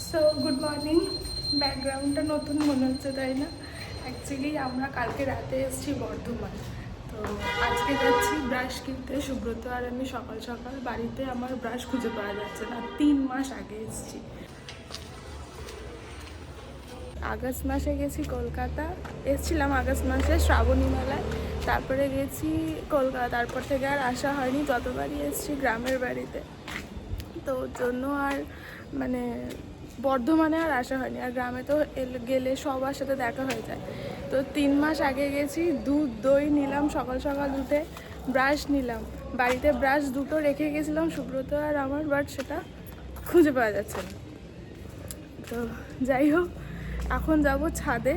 So good morning. ব্যাকগ্রাউন্ডটা নতুন মনে হচ্ছে তাই না? অ্যাকচুয়ালি আমরা কালকে রাতে এসেছি বর্ধমান। তো আজকে যাচ্ছি ব্রাশ কিনতে। সুব্রত আর আমি সকাল সকাল, বাড়িতে আমার ব্রাশ খুঁজে পাওয়া যাচ্ছে না। 3 মাস আগে এসেছি। আগস্ট মাসে গেছি কলকাতা, এসেছিলাম আগস্ট মাসে শ্রাবণী মেলায়। তারপরে গেছি কলকাতা, তারপর থেকে আর আসা হয়নি। যতবারই এসেছি গ্রামের বাড়িতে, তো ওর জন্য আর মানে বর্ধমানে আর আসা হয়নি। আর গ্রামে তো গেলে সবার সাথে দেখা হয়ে যায়। তো 3 মাস আগে গেছি, দুধ দই নিলাম, সকাল সকাল উঠে ব্রাশ নিলাম। বাড়িতে ব্রাশ দুটো রেখে গেছিলাম সুব্রত আর আমার, বাট সেটা খুঁজে পাওয়া যাচ্ছে না। তো যাই হোক, এখন যাব ছাদে।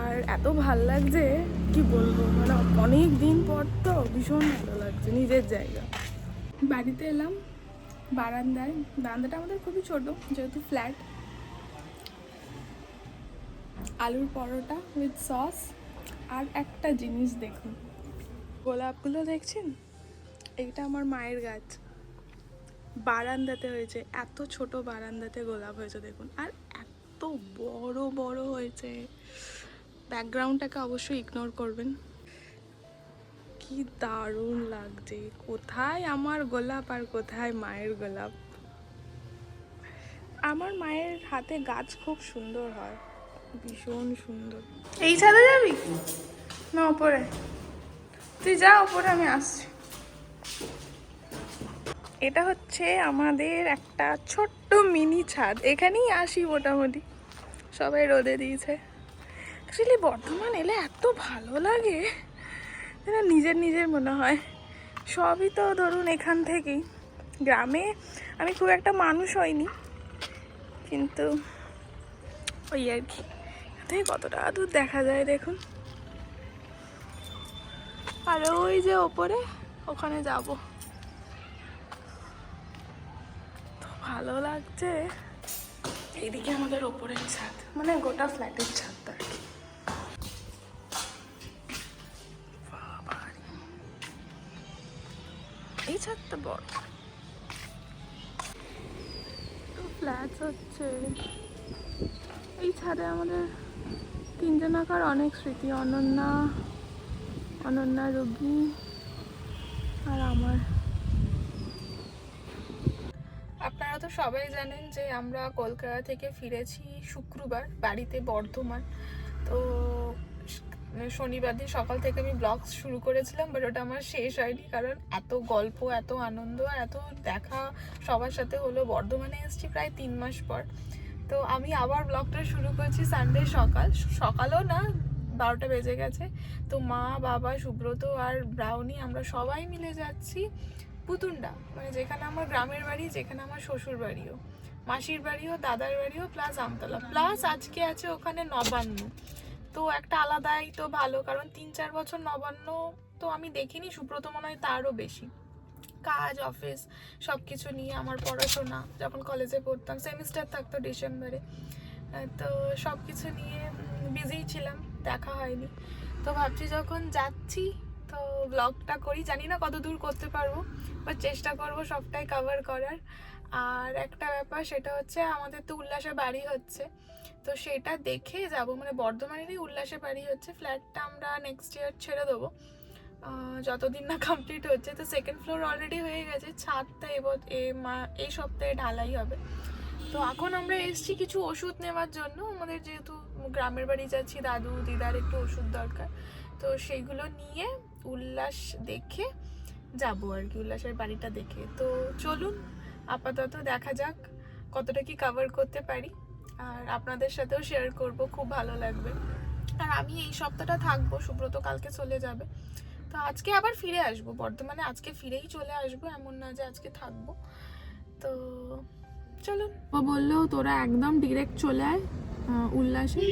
আর এত ভাল লাগছে কি বলবো, মানে অনেক দিন পর তো ভীষণ ভালো লাগছে নিজের জায়গা। বাড়িতে এলাম, বারান্দাটা আমাদের খুবই ছোট যেহেতু ফ্ল্যাট। আলুর পরোটা উইথ সস। আর একটা জিনিস দেখুন, গোলাপগুলো দেখছেন? এইটা আমার মায়ের গাছ, বারান্দাতে হয়েছে। এত ছোট বারান্দাতে গোলাপ হয়েছে দেখুন, আর এত বড় বড় হয়েছে। ব্যাকগ্রাউন্ডটাকে অবশ্যই ইগনোর করবেন। কি দারুণ লাগছে। কোথায় আমার গোলাপ আর কোথায় মায়ের গোলাপ। আমার মায়ের হাতে গাছ খুব সুন্দর হয়, ভীষণ সুন্দর। এই ছাদে যাবি না ওপরে? তুই যা ওপরে, আমি আসছি। এটা হচ্ছে আমাদের একটা ছোট্ট মিনি ছাদ। এখানেই আসি মোটামুটি, সবাই রোদে দিয়েছে। অ্যাকচুয়ালি বর্ধমান এলে এত ভালো লাগে, নিজের নিজের মনে হয়। সবই তো ধরুন এখান থেকেই। গ্রামে আমি খুব একটা মানুষ হইনি, কিন্তু ওই আর কি। থেকে কতটা দূর দেখা যায় দেখুন। আর ওই যে ওপরে, ওখানে যাব। তো ভালো লাগছে। এইদিকে আমাদের ওপরের ছাদ, মানে গোটা ফ্ল্যাটের ছাদটা আর কি। এই ছাদটা বড়। ফ্ল্যাট হচ্ছে এই ছাদে আমাদের তিনজনাকার অনেক স্মৃতি। অনন্যা, রোগী আর আমার। আপনারা তো সবাই জানেন যে আমরা কলকাতা থেকে ফিরেছি শুক্রবার বাড়িতে বর্ধমান। তো শনিবার দিন সকাল থেকে আমি ব্লগ শুরু করেছিলাম, বাট ওটা আমার শেষ হয়নি, কারণ এত গল্প, এত আনন্দ আর এত দেখা সবার সাথে হলো। বর্ধমানে এসেছি প্রায় 3 মাস পর। তো আমি আবার ব্লগটা শুরু করছি সানডে সকালও না, 12টা বেজে গেছে। তো মা, বাবা, সুব্রত আর ব্রাউনি আমরা সবাই মিলে যাচ্ছি পুতুন্ডা, মানে যেখানে আমার গ্রামের বাড়ি, যেখানে আমার শ্বশুর বাড়িও, মাসির বাড়িও, দাদার বাড়িও, প্লাস আমতলা, প্লাস আজকে আছে ওখানে নবান্ন। তো একটা আলাদাই তো ভালো, কারণ 3-4 বছর নবান্ন তো আমি দেখিনি। সুব্রত মনে হয় তারও বেশি। কাজ, অফিস সব কিছু নিয়ে, আমার পড়াশোনা, যখন কলেজে পড়তাম সেমিস্টার থাকতো ডিসেম্বরে, তো সব কিছু নিয়ে বিজি ছিলাম, দেখা হয়নি। তো ভাবছি যখন যাচ্ছি তো ব্লগটা করি। জানি না কত দূর করতে পারবো, বা চেষ্টা করব সবটাই কভার করার। আর একটা ব্যাপার, সেটা হচ্ছে আমাদের তো উল্লাসে বাড়ি হচ্ছে, তো সেটা দেখে যাব। মানে বর্ধমানেরই উল্লাসে বাড়ি হচ্ছে। ফ্ল্যাটটা আমরা নেক্সট ইয়ার ছেড়ে দেবো, যতদিন না কমপ্লিট হচ্ছে। তো 2nd ফ্লোর অলরেডি হয়ে গেছে, ছাদটা এই সপ্তাহে ঢালাই হবে। তো এখন আমরা এসেছি কিছু ওষুধ নেওয়ার জন্য। আমাদের যেহেতু গ্রামের বাড়ি যাচ্ছি, দাদু দিদার একটু ওষুধ দরকার, তো সেইগুলো নিয়ে উল্লাস দেখে যাবো আর কি, উল্লাসের বাড়িটা দেখে। তো চলুন আপাতত দেখা যাক কতটা কি কভার করতে পারি, আর আপনাদের সাথেও শেয়ার করব, খুব ভালো লাগবে। আর আমি এই সপ্তাহটা থাকবো, সুব্রত কালকে চলে যাবে। তো আজকে আবার ফিরে আসবো বর্ধমানে, আজকে ফিরেই চলে আসবো, এমন না যে আজকে থাকবো। তো চলুন। ও বললো তোরা একদম ডিরেক্ট চলে আয় উল্লাসে।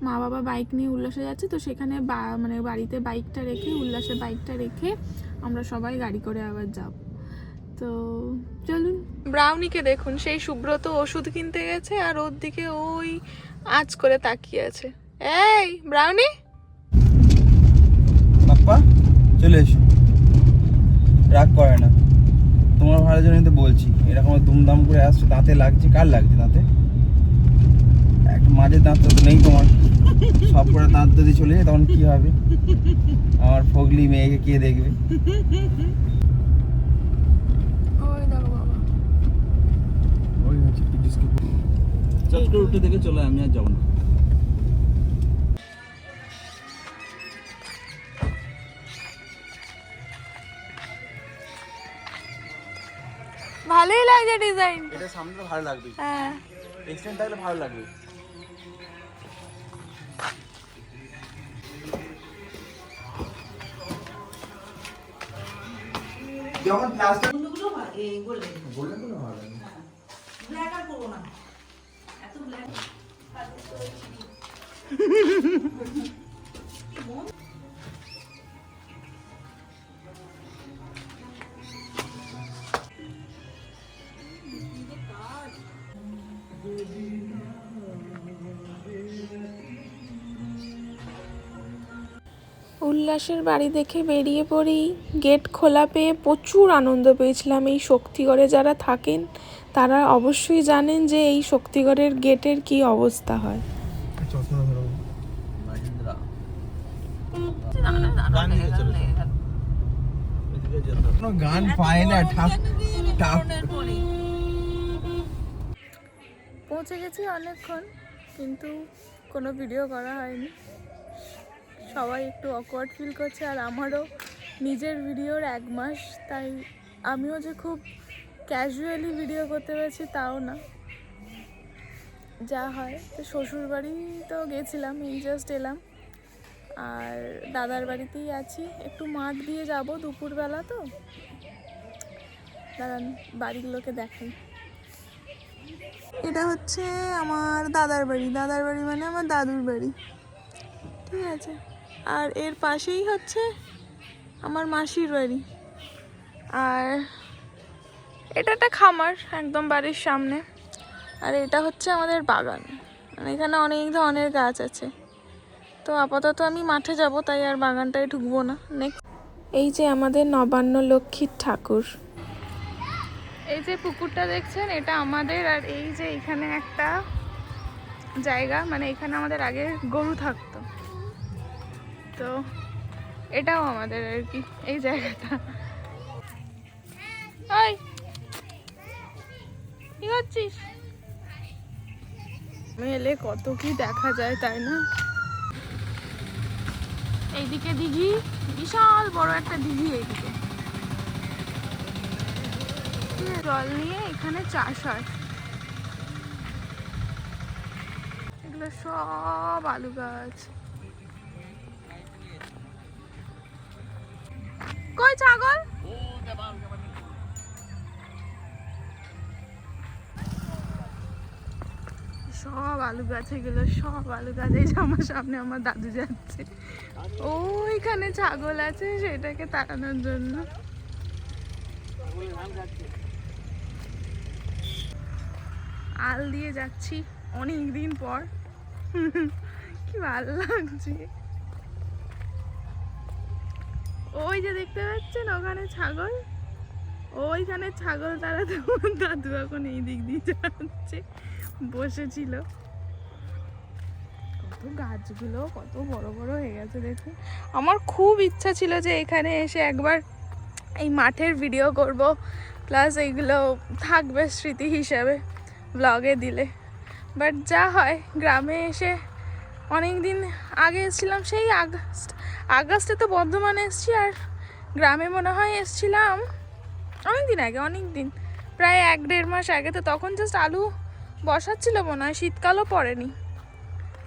মা বাবা বাইক নিয়ে উল্লাসে যাচ্ছে, তো সেখানে মানে বাড়িতে বাইকটা রেখে, উল্লাসে বাইকটা রেখে আমরা সবাই গাড়ি করে আবার যাব। তো চলুন। ব্রাউনিকে দেখুন, সেই সুব্রত ওষুধ কিনতে গেছে আর ওর দিকে ওই আঁচ করে তাকিয়ে আছে। এই ব্রাউনি, বাপ্পা চলে এসো, রাগ করে না। তোমার ভালো জন্য তো বলছি, এরকম দুমদাম করে আসছো। দাঁতে লাগছে? কার লাগছে দাঁতে? মাঝের দাঁত তো নেই তোমার, সব করে দাঁত যদি চলে যায় তখন কি হবে? আমার ফগলি মেয়েকে কে দেখবে? ওই দেখো বাবা, ওই হচ্ছে চট করে উঠে দেখে চলে, আমি আর যাবো না। ভালোই লাগছে ডিজাইন। এটা সামনে তো ভালো লাগবে, হ্যাঁ এক্সটেন্ড থাকলে ভালো লাগবে। যখন প্লাস্টার গুলো এই গোল্ডেন বললে কোনো ভালো লাগে না। ব্ল্যাক আর করবো না, এত ব্ল্যাক উল্লাসের বাড়ি দেখে বেরিয়ে পড়ি। গেট খোলা পেয়ে প্রচুর আনন্দ পেয়েছিলাম। এই শক্তিগড়ে যারা থাকেন তারা অবশ্যই জানেন যে এই শক্তিগড়ের গেটের কি অবস্থা হয়। চশমা ধরো মাহিন্দ্রা কোনো গান পায় না, ঠাপ ঠাপ। পৌঁছে গেছি অনেকক্ষণ, কিন্তু কোনো ভিডিও করা হয়নি। সবাই একটু অকওয়ার্ড ফিল করছে, আর আমারও নিজের ভিডিওর 1 মাস, তাই আমিও যে খুব ক্যাজুয়ালি ভিডিও করতে পারছি তাও না, যা হয়। তো শ্বশুর বাড়ি তো গেছিলাম, এই জাস্ট এলাম, আর দাদার বাড়িতেই আছি। একটু মাঠ দিয়ে যাব দুপুরবেলা, তো দাদার বাড়িগুলোকে দেখাই। এটা হচ্ছে আমার দাদার বাড়ি, দাদার বাড়ি মানে আমার দাদুর বাড়ি, ঠিক আছে। আর এর পাশেই হচ্ছে আমার মাসির বাড়ি, আর এটা একটা খামার একদম বাড়ির সামনে, আর এটা হচ্ছে আমাদের বাগান। মানে এখানে অনেক ধরনের গাছ আছে। তো আপাতত আমি মাঠে যাব, তাই আর বাগানটায় ঢুকবো না। নেক্সট এই যে আমাদের নবান্ন লক্ষ্মীর ঠাকুর, এই যে পুকুরটা দেখছেন এটা আমাদের। আর এই যে এখানে একটা জায়গা, মানে এখানে আমাদের আগে গরু থাকতো, তো এটাও আমাদের আর কি এই জায়গাটা। ওই কি করছিস? মেলে কত কি দেখা যায়, তাই না? এইদিকে দিঘি, বিশাল বড় একটা দিঘি এইদিকে, জল নিয়ে এখানে চাষ হয়। এগুলো সব আলু গাছ। কই ছাগল? সব আলু গাছ, এগুলো সব আলু গাছ। এই যে আমার সামনে আমার দাদু যাচ্ছে, ওইখানে ছাগল আছে সেটাকে তাড়ানোর জন্য। আল দিয়ে যাচ্ছি অনেক দিন পর, কি ভালো লাগছে। ওই যে দেখতে পাচ্ছেন ওখানে ছাগল, ওইখানে ছাগল তাড়াতে দাদু এখন এই দিক দিয়ে যাচ্ছে, বসেছিল। কত গাছগুলো কত বড় বড় হয়ে গেছে দেখুন। আমার খুব ইচ্ছা ছিল যে এখানে এসে একবার এই মাঠের ভিডিও করব, প্লাস এইগুলো থাকবে স্মৃতি হিসাবে ব্লগে দিলে। বাট যা হয়, গ্রামে এসে অনেক দিন আগে এসেছিলাম, সেই আগস্টে তো বর্ধমানে এসেছি, আর গ্রামে মনে হয় এসেছিলাম অনেক দিন আগে, অনেক দিন, প্রায় 1-1.5 মাস আগে। তো তখন জাস্ট আলু বসাচ্ছিল মনে হয়, শীতকালও পড়েনি।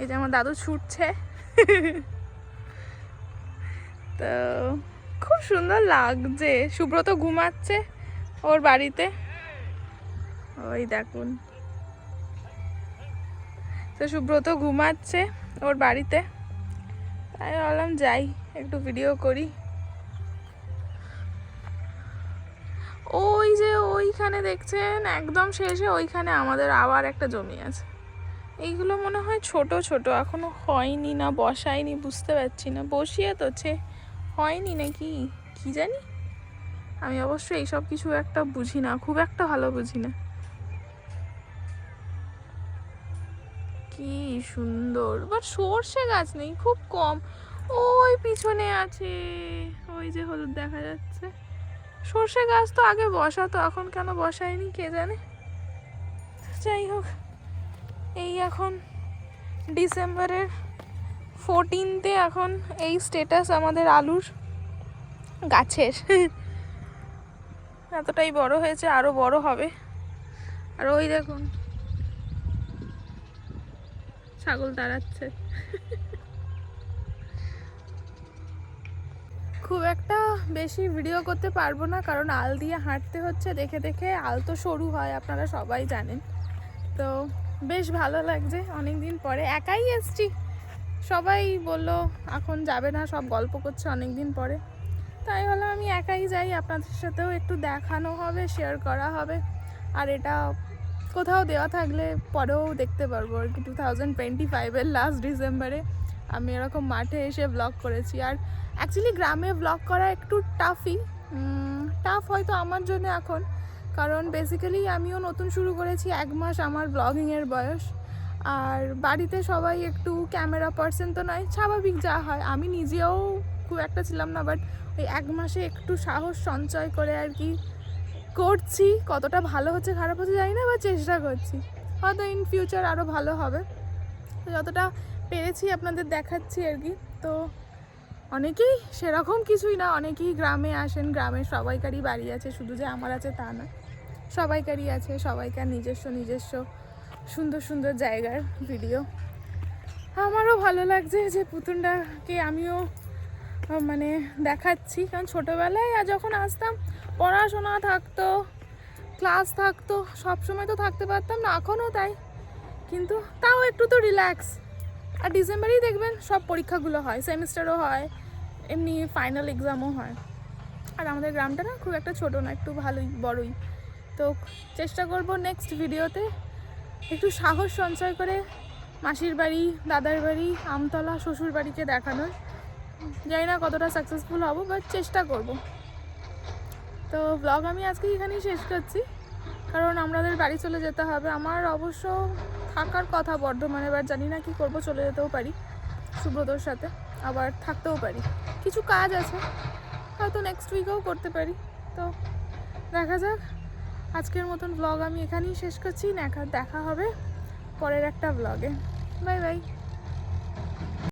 এই যে আমার দাদু ছুটছে, তো খুব সুন্দর লাগছে। সুব্রত ঘুমাচ্ছে ওর বাড়িতে, ওই দেখুন। তো সুব্রত ঘুমাচ্ছে ওর বাড়িতে, তাই ভাবলাম যাই একটু ভিডিও করি। ওই যে ওইখানে দেখছেন একদম শেষে, ওইখানে আমাদের আবার একটা জমি আছে। এইগুলো মনে হয় ছোট ছোট, এখনো হয়নি না বসায়নি, বুঝতে পারছি না। বসিয়ে তোছে হয়নি নাকি কি জানি, আমি অবশ্য এইসব কিছু একটা বুঝি না, খুব একটা ভালো বুঝি না। কি সুন্দর, বাট সর্ষে গাছ নেই, খুব কম। ওই পিছনে আছে, ওই যে হলুদ দেখা যাচ্ছে। সর্ষে গাছ তো আগে বসাতো, এখন কেন বসায়নি কে জানে। যাই হোক, এই এখন ডিসেম্বরের 14-তে এখন এই স্টেটাস আমাদের আলুর গাছের। এতটাই বড় হয়েছে, আরো বড় হবে। আর ওই দেখুন ছাগল দাঁড়াচ্ছে। খুব একটা বেশি ভিডিও করতে পারবো না, কারণ আল দিয়ে হাঁটতে হচ্ছে দেখে দেখে। আল তো সরু হয়, আপনারা সবাই জানেন। তো বেশ ভালো লাগছে, অনেক দিন পরে একাই এসছি। সবাই বললো এখন যাবে না, সব গল্প করছে অনেক দিন পরে। তাই হলো আমি একাই যাই, আপনাদের সাথেও একটু দেখানো হবে, শেয়ার করা হবে। আর এটা কোথাও দেওয়া থাকলে পরেও দেখতে পারবো আর কি। 2025-এর লাস্ট ডিসেম্বরে আমি এরকম মাঠে এসে ব্লগ করেছি। আর অ্যাকচুয়ালি গ্রামে ব্লগ করা একটু টাফ হয়তো আমার জন্য এখন, কারণ বেসিক্যালি আমিও নতুন শুরু করেছি, 1 মাস আমার ব্লগিংয়ের বয়স। আর বাড়িতে সবাই একটু ক্যামেরা পার্সন তো নয়, স্বাভাবিক যা হয়। আমি নিজেও খুব একটা ছিলাম না, বাট ওই 1 মাসে একটু সাহস সঞ্চয় করে আর কি করছি। কতটা ভালো হচ্ছে খারাপ হচ্ছে জানি না, বা চেষ্টা করছি, হয়তো ইন ফিউচার আরও ভালো হবে। তো যতটা পেরেছি আপনাদের দেখাচ্ছি আর কি। তো অনেকেই সেরকম কিছুই না, অনেকেই গ্রামে আসেন, গ্রামের সবাইকারই বাড়ি আছে, শুধু যে আমার আছে তা না, সবাইকারই আছে, সবাইকার নিজস্ব নিজস্ব সুন্দর সুন্দর জায়গার ভিডিও। আমারও ভালো লাগছে যে পুতুনটাকে আমিও মানে দেখাচ্ছি, কারণ ছোটোবেলায় আর যখন আসতাম পড়াশোনা থাকতো, ক্লাস থাকতো, সবসময় তো থাকতে পারতাম না, এখনও তাই, কিন্তু তাও একটু তো রিল্যাক্স। আর ডিসেম্বরেই দেখবেন সব পরীক্ষাগুলো হয়, সেমিস্টারও হয়, এমনি ফাইনাল এক্সামও হয়। আর আমাদের গ্রামটা না খুব একটা ছোটো না, একটু ভালোই বড়ই। তো চেষ্টা করব নেক্সট ভিডিওতে একটু সাহস সঞ্চয় করে মাসির বাড়ি, দাদার বাড়ি, আমতলা, শ্বশুর বাড়িকে দেখানোর। জানি না কতটা সাকসেসফুল হব, বাট চেষ্টা করব। তো ব্লগ আমি আজকে এখানেই শেষ করছি, কারণ আমাদের বাড়ি চলে যেতে হবে। আমার অবশ্য থাকার কথা বর্ধমানে, এবার জানি না কি করব, চলে যেতেও পারি সুব্রতর সাথে, আবার থাকতেও পারি, কিছু কাজ আছে, হয়তো নেক্সট উইকেও করতে পারি। তো দেখা যাক। আজকের মতন ব্লগ আমি এখানেই শেষ করছি, দেখা হবে পরের একটা ব্লগে। Bye bye.